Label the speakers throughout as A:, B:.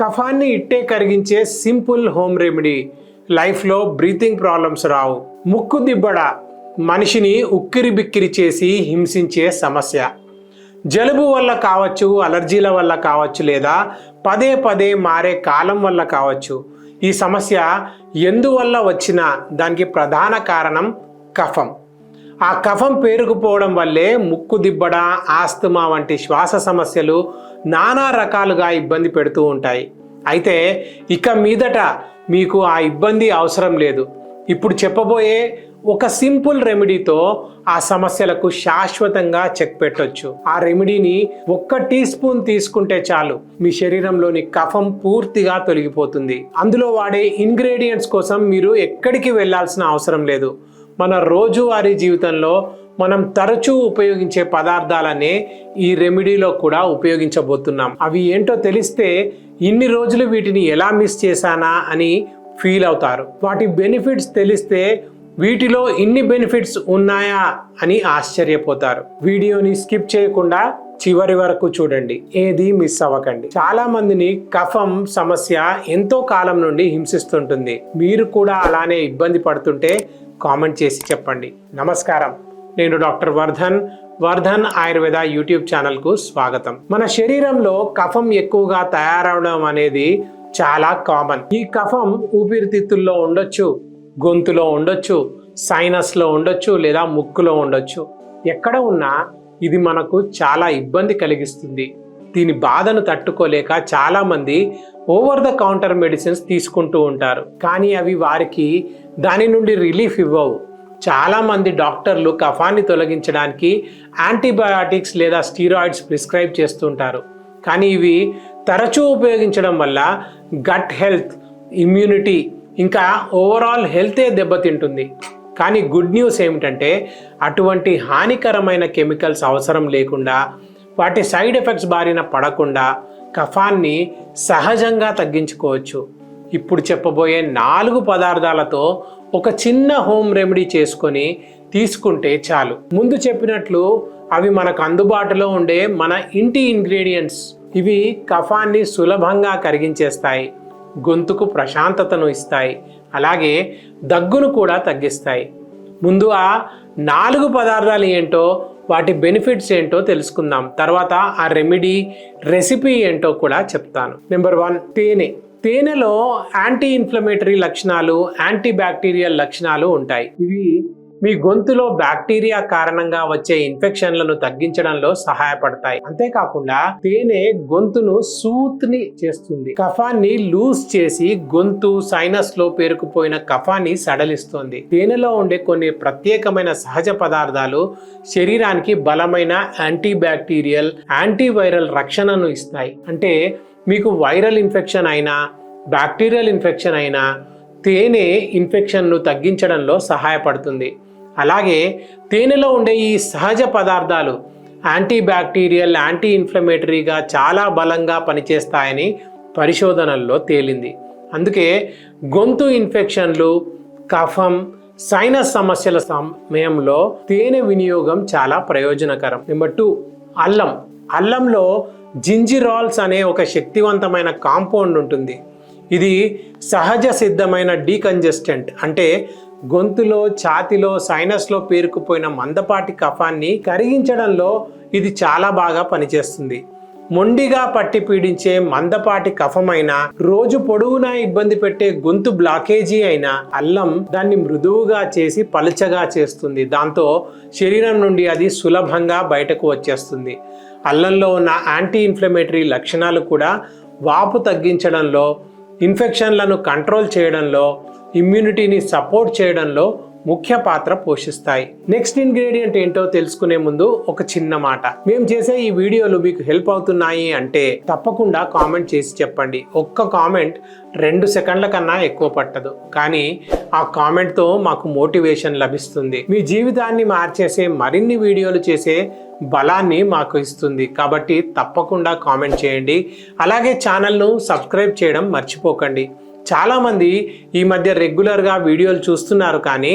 A: కఫాన్ని ఇట్టే కరిగించే simple home remedy. లైఫ్లో breathing problems రావు. ముక్కు దిబ్బడ మనిషిని ఉక్కిరి బిక్కిరి చేసి హింసించే సమస్య. జలుబు వల్ల కావచ్చు, అలర్జీల వల్ల కావచ్చు, లేదా పదే పదే మారే కాలం వల్ల కావచ్చు. ఈ సమస్య ఎందువల్ల వచ్చినా దానికి ప్రధాన కారణం కఫం. ఆ కఫం పేరుకుపోవడం వల్లే ముక్కు దిబ్బడ, ఆస్తమా వంటి శ్వాస సమస్యలు నానా రకాలుగా ఇబ్బంది పెడుతూ ఉంటాయి. అయితే ఇక మీదట మీకు ఆ ఇబ్బంది అవసరం లేదు. ఇప్పుడు చెప్పబోయే ఒక సింపుల్ రెమెడీతో ఆ సమస్యలకు శాశ్వతంగా చెక్ పెట్టొచ్చు. ఆ రెమెడీని 1 టీ స్పూన్ తీసుకుంటే చాలు, మీ శరీరంలోని కఫం పూర్తిగా తొలగిపోతుంది. అందులో వాడే ఇంగ్రీడియంట్స్ కోసం మీరు ఎక్కడికి వెళ్ళాల్సిన అవసరం లేదు. మన రోజువారీ జీవితంలో మనం తరచూ ఉపయోగించే పదార్థాలనే ఈ రెమెడీలో కూడా ఉపయోగించబోతున్నాం. అవి ఏంటో తెలిస్తే ఇన్ని రోజులు వీటిని ఎలా మిస్ చేశానా అని ఫీల్ అవుతారు. వాటి బెనిఫిట్స్ తెలిస్తే వీటిలో ఇన్ని బెనిఫిట్స్ ఉన్నాయా అని ఆశ్చర్యపోతారు. వీడియోని స్కిప్ చేయకుండా చివరి వరకు చూడండి, ఏది మిస్ అవ్వకండి. చాలా మందిని కఫం సమస్య ఎంతో కాలం నుండి హింసిస్తుంటుంది. మీరు కూడా అలానే ఇబ్బంది పడుతుంటే కామెంట్ చేసి చెప్పండి. నమస్కారం, నేను డాక్టర్ వర్ధన్ ఆయుర్వేద యూట్యూబ్ ఛానల్కు స్వాగతం. మన శరీరంలో కఫం ఎక్కువగా తయారవడం అనేది చాలా కామన్. ఈ కఫం ఊపిరితిత్తుల్లో ఉండొచ్చు, గొంతులో ఉండొచ్చు, సైనస్లో ఉండొచ్చు, లేదా ముక్కులో ఉండొచ్చు. ఎక్కడ ఉన్నా ఇది మనకు చాలా ఇబ్బంది కలిగిస్తుంది. దీని బాధను తట్టుకోలేక చాలా మంది ఓవర్ ద కౌంటర్ మెడిసిన్స్ తీసుకుంటూ ఉంటారు. కానీ అవి వారికి దాని నుండి రిలీఫ్ ఇవ్వవు. చాలా మంది డాక్టర్లు కఫాన్ని తొలగించడానికి యాంటీబయాటిక్స్ లేదా స్టీరాయిడ్స్ ప్రిస్క్రైబ్ చేస్తుంటారు. కానీ ఇవి తరచూ ఉపయోగించడం వల్ల గట్ హెల్త్, ఇమ్యూనిటీ, ఇంకా ఓవరాల్ హెల్తే దెబ్బతింటుంది. కానీ గుడ్ న్యూస్ ఏమిటంటే అటువంటి హానికరమైన కెమికల్స్ అవసరం లేకుండా, వాటి సైడ్ ఎఫెక్ట్స్ బారిన పడకుండా కఫాన్ని సహజంగా తగ్గించుకోవచ్చు. ఇప్పుడు చెప్పబోయే 4 పదార్థాలతో ఒక చిన్న హోమ్ రెమెడీ చేసుకొని తీసుకుంటే చాలు. ముందు చెప్పినట్లు అవి మనకు అందుబాటులో ఉండే మన ఇంటి ఇంగ్రీడియంట్స్. ఇవి కఫాన్ని సులభంగా కరిగించేస్తాయి, గొంతుకు ప్రశాంతతను ఇస్తాయి, అలాగే దగ్గును కూడా తగ్గిస్తాయి. ముందు ఆ 4 పదార్థాలు ఏంటో, వాటి బెనిఫిట్స్ ఏంటో తెలుసుకుందాం. తర్వాత ఆ రెసిపీ ఏంటో కూడా చెప్తాను. నెంబర్ 1, తేనె. తేనెలో యాంటీ ఇన్ఫ్లమేటరీ లక్షణాలు, యాంటీ బ్యాక్టీరియల్ లక్షణాలు ఉంటాయి. ఇవి మీ గొంతులో బ్యాక్టీరియా కారణంగా వచ్చే ఇన్ఫెక్షన్లను తగ్గించడంలో సహాయపడతాయి. అంతేకాకుండా తేనె గొంతును సూత్ని చేస్తుంది, కఫాన్ని లూజ్ చేసి గొంతు, సైనస్ లో పేరుకుపోయిన కఫాన్ని సడలిస్తుంది. తేనెలో ఉండే కొన్ని ప్రత్యేకమైన సహజ పదార్థాలు శరీరానికి బలమైన యాంటీ బ్యాక్టీరియల్, యాంటీవైరల్ రక్షణను ఇస్తాయి. అంటే మీకు వైరల్ ఇన్ఫెక్షన్ అయినా, బ్యాక్టీరియల్ ఇన్ఫెక్షన్ అయినా తేనె ఇన్ఫెక్షన్ను తగ్గించడంలో సహాయపడుతుంది. అలాగే తేనెలో ఉండే ఈ సహజ పదార్థాలు యాంటీ బ్యాక్టీరియల్, యాంటీ ఇన్ఫ్లమేటరీగా చాలా బలంగా పనిచేస్తాయని పరిశోధనల్లో తేలింది. అందుకే గొంతు ఇన్ఫెక్షన్లు, కఫం, సైనస్ సమస్యల సమయంలో తేనె వినియోగం చాలా ప్రయోజనకరం. నెంబర్ 2, అల్లం. అల్లంలో జింజిరాల్స్ అనే ఒక శక్తివంతమైన కాంపౌండ్ ఉంటుంది. ఇది సహజ సిద్ధమైన డీకంజెస్టెంట్. అంటే గొంతులో, ఛాతిలో, సైనస్లో పేరుకుపోయిన మందపాటి కఫాన్ని కరిగించడంలో ఇది చాలా బాగా పనిచేస్తుంది. మొండిగా పట్టి పీడించే మందపాటి కఫమైనా, రోజు పొడవునా ఇబ్బంది పెట్టే గొంతు బ్లాకేజీ అయినా అల్లం దాన్ని మృదువుగా చేసి పలుచగా చేస్తుంది. దాంతో శరీరం నుండి అది సులభంగా బయటకు వచ్చేస్తుంది. అల్లంలో ఉన్న యాంటీ ఇన్ఫ్లమేటరీ లక్షణాలు కూడా వాపు తగ్గించడంలో, ఇన్ఫెక్షన్లను కంట్రోల్ చేయడంలో, ఇమ్యూనిటీని సపోర్ట్ చేయడంలో ముఖ్య పాత్ర పోషిస్తాయి. నెక్స్ట్ ఇంగ్రీడియంట్ ఏంటో తెలుసుకునే ముందు ఒక చిన్న మాట. మేము చేసే ఈ వీడియోలు మీకు హెల్ప్ అవుతున్నాయి అంటే తప్పకుండా కామెంట్ చేసి చెప్పండి. ఒక్క కామెంట్ 2 సెకండ్ల కన్నా ఎక్కువ పట్టదు, కానీ ఆ కామెంట్తో మాకు మోటివేషన్ లభిస్తుంది. మీ జీవితాన్ని మార్చేసే మరిన్ని వీడియోలు చేసే బలాన్ని మాకు ఇస్తుంది. కాబట్టి తప్పకుండా కామెంట్ చేయండి. అలాగే ఛానల్ను సబ్స్క్రైబ్ చేయడం మర్చిపోకండి. చాలామంది ఈ మధ్య రెగ్యులర్గా వీడియోలు చూస్తున్నారు కానీ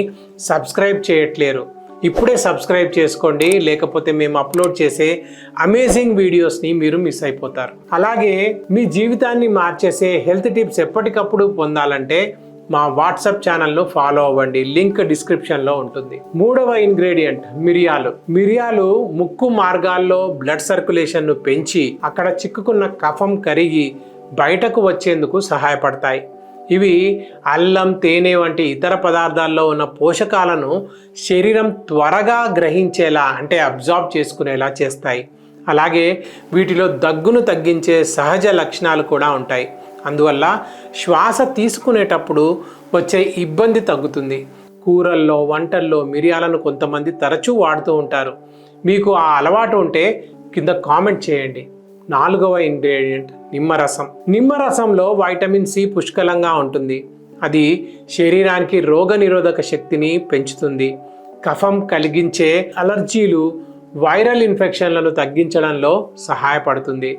A: సబ్స్క్రైబ్ చేయట్లేరు. ఇప్పుడే సబ్స్క్రైబ్ చేసుకోండి, లేకపోతే మేము అప్లోడ్ చేసే అమేజింగ్ వీడియోస్ని మీరు మిస్ అయిపోతారు. అలాగే మీ జీవితాన్ని మార్చేసే హెల్త్ టిప్స్ ఎప్పటికప్పుడు పొందాలంటే మా వాట్సాప్ ఛానల్ను ఫాలో అవ్వండి, లింక్ డిస్క్రిప్షన్లో ఉంటుంది. మూడవ ఇంగ్రీడియంట్ మిరియాలు ముక్కు మార్గాల్లో బ్లడ్ సర్క్యులేషన్ను పెంచి అక్కడ చిక్కుకున్న కఫం కరిగి బయటకు వచ్చేందుకు సహాయపడతాయి. ఇవి అల్లం, తేనె వంటి ఇతర పదార్థాల్లో ఉన్న పోషకాలను శరీరం త్వరగా గ్రహించేలా అంటే అబ్జార్బ్ చేసుకునేలా చేస్తాయి. అలాగే వీటిలో దగ్గును తగ్గించే సహజ లక్షణాలు కూడా ఉంటాయి. అందువల్ల శ్వాస తీసుకునేటప్పుడు వచ్చే ఇబ్బంది తగ్గుతుంది. కూరల్లో, వంటల్లో మిరియాలను కొంతమంది తరచూ వాడుతూ ఉంటారు. మీకు ఆ అలవాటు ఉంటే కింద కామెంట్ చేయండి. నాలుగవ ఇంగ్రీడియంట్ నిమ్మరసంలో వైటమిన్ సి పుష్కలంగా ఉంటుంది. అది శరీరానికి రోగనిరోధక శక్తిని పెంచుతుంది. కఫం కలిగించే అలర్జీలు, వైరల్ ఇన్ఫెక్షన్లను తగ్గించడంలో సహాయపడుతుంది.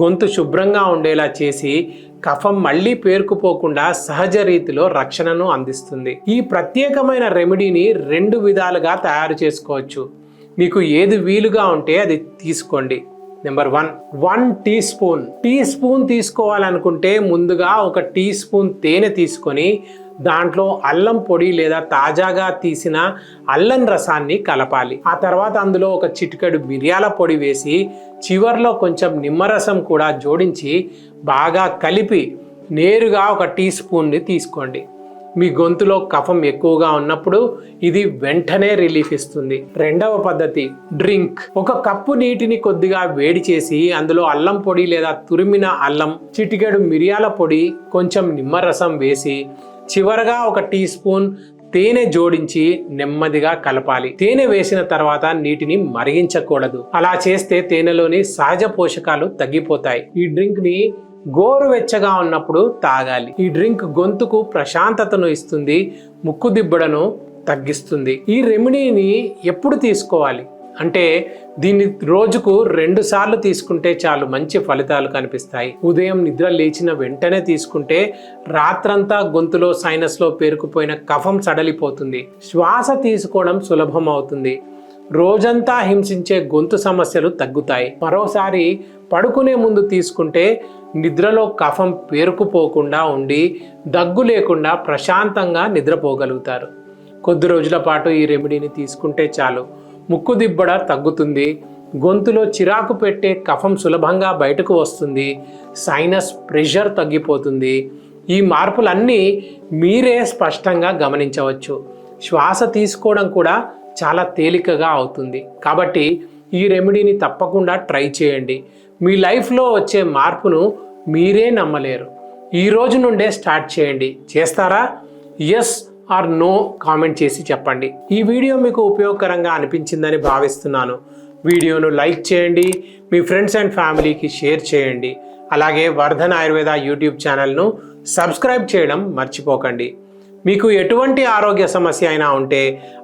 A: గొంతు శుభ్రంగా ఉండేలా చేసి కఫం మళ్ళీ పేరుకుపోకుండా సహజ రీతిలో రక్షణను అందిస్తుంది. ఈ ప్రత్యేకమైన రెమెడీని 2 విధాలుగా తయారు చేసుకోవచ్చు. మీకు ఏది వీలుగా ఉంటే అది తీసుకోండి. నెంబర్ 1 టీ స్పూన్ తీసుకోవాలనుకుంటే ముందుగా 1 టీ స్పూన్ తేనె తీసుకొని దాంట్లో అల్లం పొడి లేదా తాజాగా తీసిన అల్లం రసాన్ని కలపాలి. ఆ తర్వాత అందులో 1 చిటికెడు మిరియాల పొడి వేసి చివర్లో కొంచెం నిమ్మరసం కూడా జోడించి బాగా కలిపి నేరుగా 1 టీ స్పూన్ని తీసుకోండి. మీ గొంతులో కఫం ఎక్కువగా ఉన్నప్పుడు ఇది వెంటనే రిలీఫ్ ఇస్తుంది. రెండవ పద్ధతి డ్రింక్. 1 కప్పు నీటిని కొద్దిగా వేడి చేసి అందులో అల్లం పొడి లేదా తురిమిన అల్లం, చిటికెడు మిరియాల పొడి, కొంచెం నిమ్మరసం వేసి చివరగా 1 టీ స్పూన్ తేనె జోడించి నెమ్మదిగా కలపాలి. తేనె వేసిన తర్వాత నీటిని మరిగించకూడదు. అలా చేస్తే తేనెలోని సహజ పోషకాలు తగ్గిపోతాయి. ఈ డ్రింక్ ని గోరువెచ్చగా ఉన్నప్పుడు తాగాలి. ఈ డ్రింక్ గొంతుకు ప్రశాంతతను ఇస్తుంది, ముక్కు దిబ్బడను తగ్గిస్తుంది. ఈ రెమెడీని ఎప్పుడు తీసుకోవాలి అంటే దీన్ని రోజుకు 2 సార్లు తీసుకుంటే చాలు, మంచి ఫలితాలు కనిపిస్తాయి. ఉదయం నిద్ర లేచిన వెంటనే తీసుకుంటే రాత్రంతా గొంతులో, సైనస్లో పేరుకుపోయిన కఫం సడలిపోతుంది. శ్వాస తీసుకోవడం సులభం అవుతుంది. రోజంతా హింసించే గొంతు సమస్యలు తగ్గుతాయి. మరోసారి పడుకునే ముందు తీసుకుంటే నిద్రలో కఫం పేరుకుపోకుండా ఉండి దగ్గు లేకుండా ప్రశాంతంగా నిద్రపోగలుగుతారు. కొద్ది రోజుల పాటు ఈ రెమెడీని తీసుకుంటే చాలు, ముక్కు దిబ్బడ తగ్గుతుంది, గొంతులో చిరాకు పెట్టే కఫం సులభంగా బయటకు వస్తుంది, సైనస్ ప్రెషర్ తగ్గిపోతుంది. ఈ మార్పులన్నీ మీరే స్పష్టంగా గమనించవచ్చు. శ్వాస తీసుకోవడం కూడా చాలా తేలికగా అవుతుంది. కాబట్టి ఈ రెమెడీని తప్పకుండా ట్రై చేయండి. మీ లైఫ్లో వచ్చే మార్పును మీరే నమ్మలేరు. ఈ రోజు నుండే స్టార్ట్ చేయండి. చేస్తారా? ఎస్ ఆర్ నో కామెంట్ చేసి చెప్పండి. ఈ వీడియో మీకు ఉపయోగకరంగా అనిపించిందని భావిస్తున్నాను. వీడియోను లైక్ చేయండి, మీ ఫ్రెండ్స్ అండ్ ఫ్యామిలీకి షేర్ చేయండి. అలాగే వర్ధన్ ఆయుర్వేద యూట్యూబ్ ఛానల్ను సబ్స్క్రైబ్ చేయడం మర్చిపోకండి. మీకు ఎటువంటి ఆరోగ్య సమస్య అయినా ఉంటే,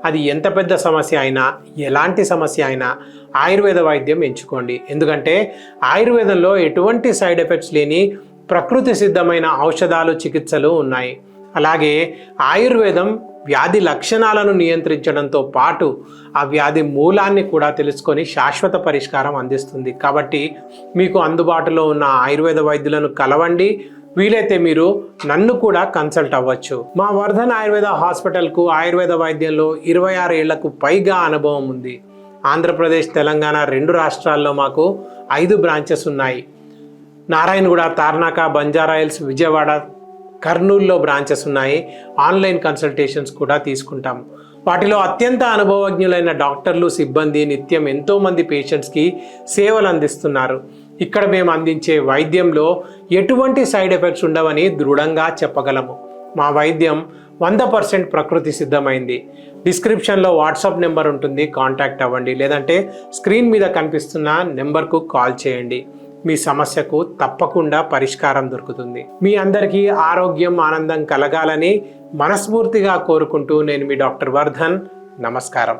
A: అది ఎంత పెద్ద సమస్య అయినా, ఎలాంటి సమస్య అయినా ఆయుర్వేద వైద్యం ఎంచుకోండి. ఎందుకంటే ఆయుర్వేదంలో ఎటువంటి సైడ్ ఎఫెక్ట్స్ లేని ప్రకృతి సిద్ధమైన ఔషధాలు, చికిత్సలు ఉన్నాయి. అలాగే ఆయుర్వేదం వ్యాధి లక్షణాలను నియంత్రించడంతో పాటు ఆ వ్యాధి మూలాన్ని కూడా తెలుసుకొని శాశ్వత పరిష్కారం అందిస్తుంది. కాబట్టి మీకు అందుబాటులో ఉన్న ఆయుర్వేద వైద్యులను కలవండి. వీలైతే మీరు నన్ను కూడా కన్సల్ట్ అవ్వచ్చు. మా వర్ధన్ ఆయుర్వేద హాస్పిటల్కు ఆయుర్వేద వైద్యంలో 26 ఏళ్లకు పైగా అనుభవం ఉంది. ఆంధ్రప్రదేశ్, తెలంగాణ 2 రాష్ట్రాల్లో మాకు 5 బ్రాంచెస్ ఉన్నాయి. నారాయణగూడ, తార్నాక, బంజారాహిల్స్, విజయవాడ, కర్నూలులో బ్రాంచెస్ ఉన్నాయి. ఆన్లైన్ కన్సల్టేషన్స్ కూడా తీసుకుంటాం. వాటిలో అత్యంత అనుభవజ్ఞులైన డాక్టర్లు, సిబ్బంది నిత్యం ఎంతోమంది పేషెంట్స్కి సేవలు అందిస్తున్నారు. ఇక్కడ మేము అందించే వైద్యంలో ఎటువంటి సైడ్ ఎఫెక్ట్స్ ఉండవని దృఢంగా చెప్పగలము. మా వైద్యం 100% ప్రకృతి సిద్ధమైంది. డిస్క్రిప్షన్లో వాట్సాప్ నెంబర్ ఉంటుంది, కాంటాక్ట్ అవ్వండి. లేదంటే స్క్రీన్ మీద కనిపిస్తున్న నెంబర్కు కాల్ చేయండి. మీ సమస్యకు తప్పకుండా పరిష్కారం దొరుకుతుంది. మీ అందరికీ ఆరోగ్యం, ఆనందం కలగాలని మనస్ఫూర్తిగా కోరుకుంటూ నేను మీ డాక్టర్ వర్ధన్. నమస్కారం.